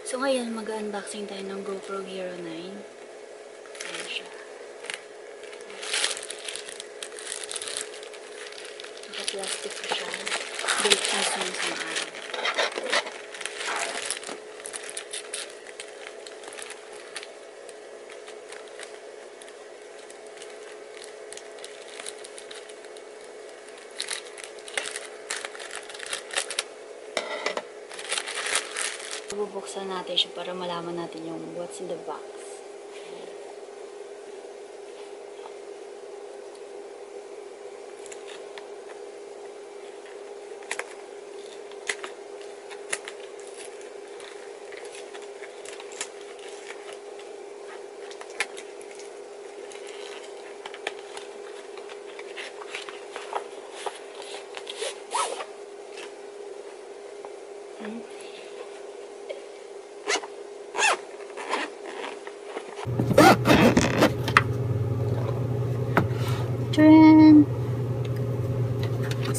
So ngayon, mag-unboxing tayo ng GoPro Hero 9. Ayan siya. Naka-plastic pa siya. Built-in sa isang araw. Bubuksan natin siya para malaman natin yung what's in the box.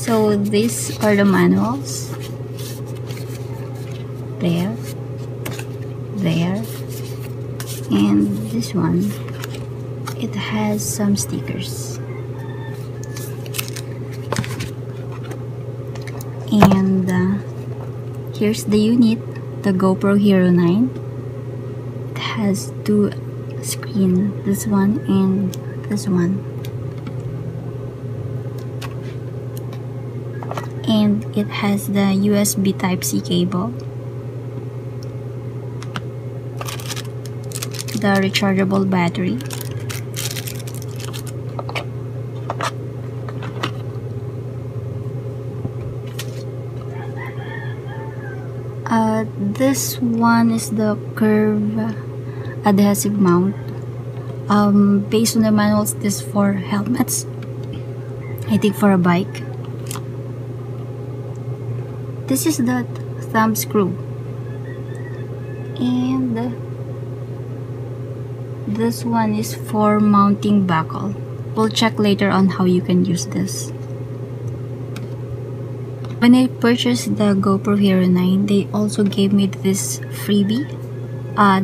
So these are the manuals. There, and this one, it has some stickers. And here's the unit, the GoPro Hero 9. It has two screens, this one and this one. And it has the USB Type-C cable, the rechargeable battery, this one is the curve adhesive mount. Based on the manuals, this is for helmets, I think for a bike. This is the thumb screw, and this one is for mounting buckle. We'll check later on how you can use this. When I purchased the GoPro Hero 9, they also gave me this freebie.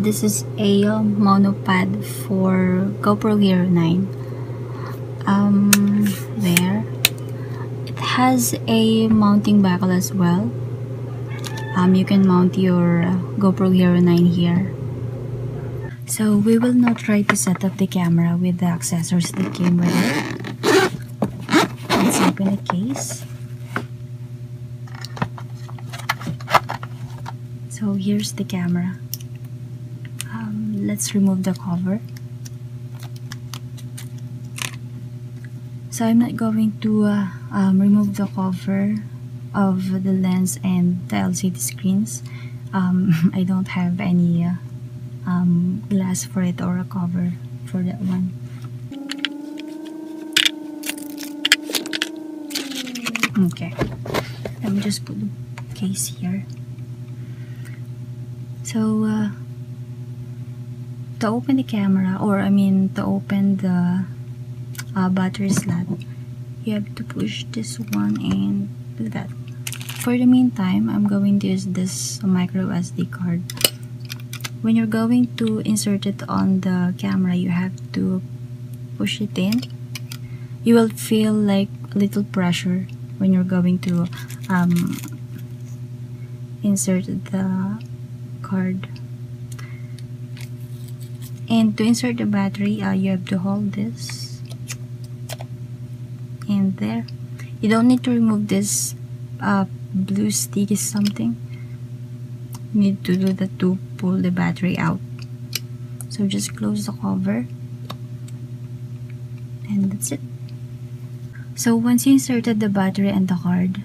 This is a monopod for GoPro Hero 9. There. It has a mounting buckle as well. You can mount your GoPro Hero 9 here. So we will now try to set up the camera with the accessories that came with it. Let's open the case. So here's the camera. Let's remove the cover. So I'm not going to remove the cover of the lens and the LCD screens. I don't have any glass for it or a cover for that one. Okay, let me just put the case here. So to open the camera, or I mean to open the battery slot, you have to push this one and do that. For the meantime, I'm going to use this micro SD card. When you're going to insert it on the camera, you have to push it in. You will feel like a little pressure when you're going to insert the card. And to insert the battery, you have to hold this, and there. You don't need to remove this blue stick is something. You need to do that to pull the battery out. So just close the cover, and that's it. So once you inserted the battery and the card,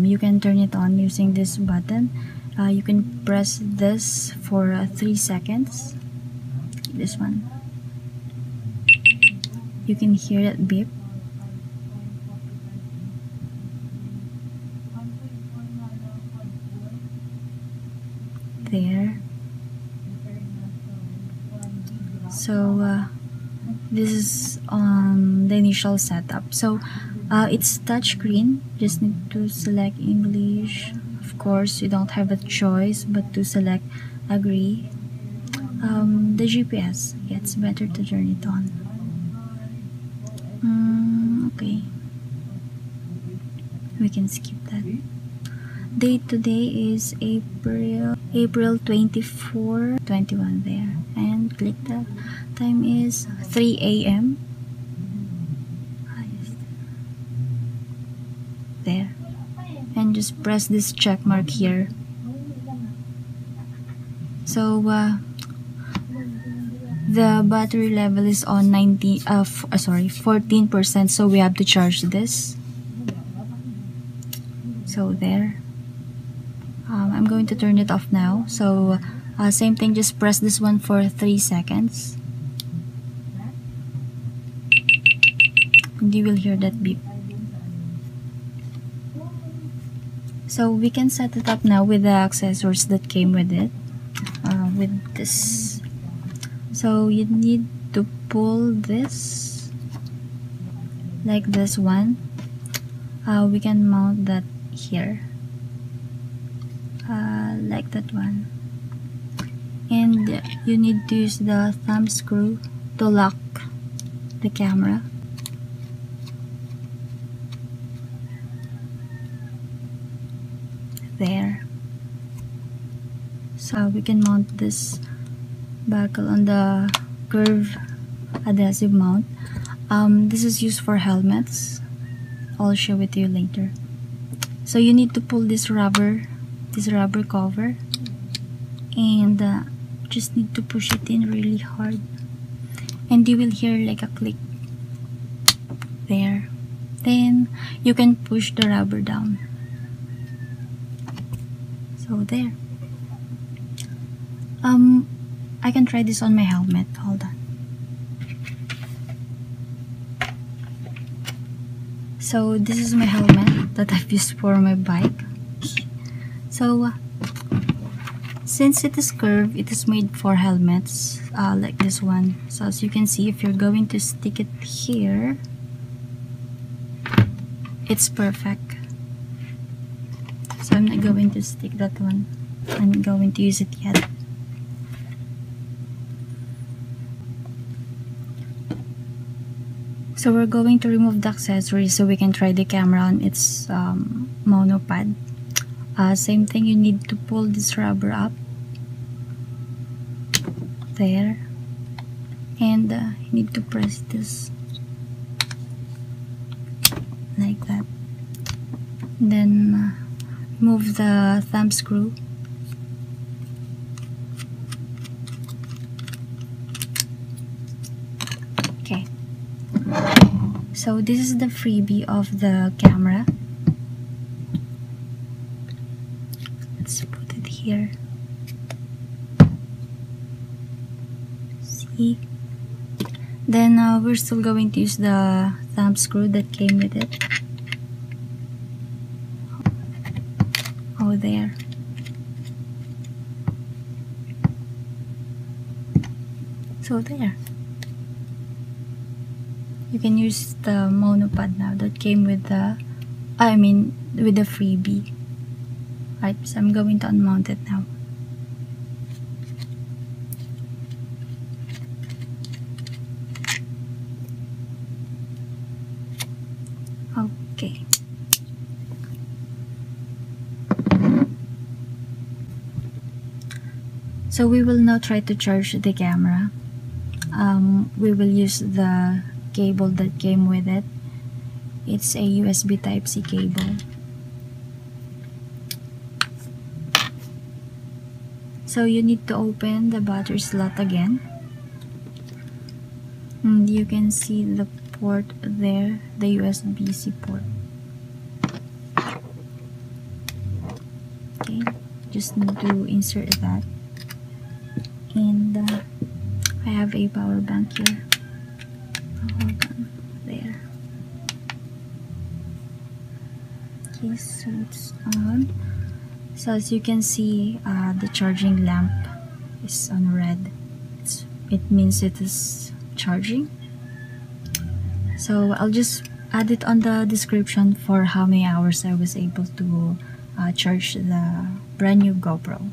you can turn it on using this button. You can press this for 3 seconds. This one. You can hear that beep. There. So this is the initial setup. So it's touchscreen. Just need to select English. Of course, you don't have a choice but to select agree. The GPS, yeah, it's better to turn it on. Okay, we can skip that. Date today is April 24, 21 there, and click that. Time is 3 a.m. there, and just press this check mark here. So the battery level is on 14%, so we have to charge this. So there. I'm going to turn it off now. So same thing, just press this one for 3 seconds. And you will hear that beep. So we can set it up now with the accessories that came with it. With this. So you need to pull this like this one. We can mount that here. Like that one, and you need to use the thumb screw to lock the camera. There. So we can mount this buckle on the curved adhesive mount. This is used for helmets. I'll show it to you later. So you need to pull this rubber cover, and just need to push it in really hard, and you will hear like a click there. Then you can push the rubber down. So there. I can try this on my helmet. Hold on. So this is my helmet that I've used for my bike. So since it is curved, it is made for helmets like this one. So as you can see, if you're going to stick it here, it's perfect. So I'm not going to stick that one. I'm not going to use it yet. So we're going to remove the accessories so we can try the camera on its monopod. Same thing, you need to pull this rubber up there, and you need to press this like that. Then move the thumb screw. Okay, so this is the freebie of the camera. Let's put it here. See? Then we're still going to use the thumb screw that came with it. Oh, there. So there. You can use the monopod now that came with the, with the freebie. Right, so I'm going to unmount it now. Okay. So we will now try to charge the camera. We will use the cable that came with it. It's a USB Type-C cable. So you need to open the battery slot again, and you can see the port there, the USB-C port. Okay, just need to insert that, and I have a power bank here. Hold on, there. Okay, so it's on. So as you can see, the charging lamp is on red. It means it is charging. So I'll just add it on the description for how many hours I was able to charge the brand new GoPro.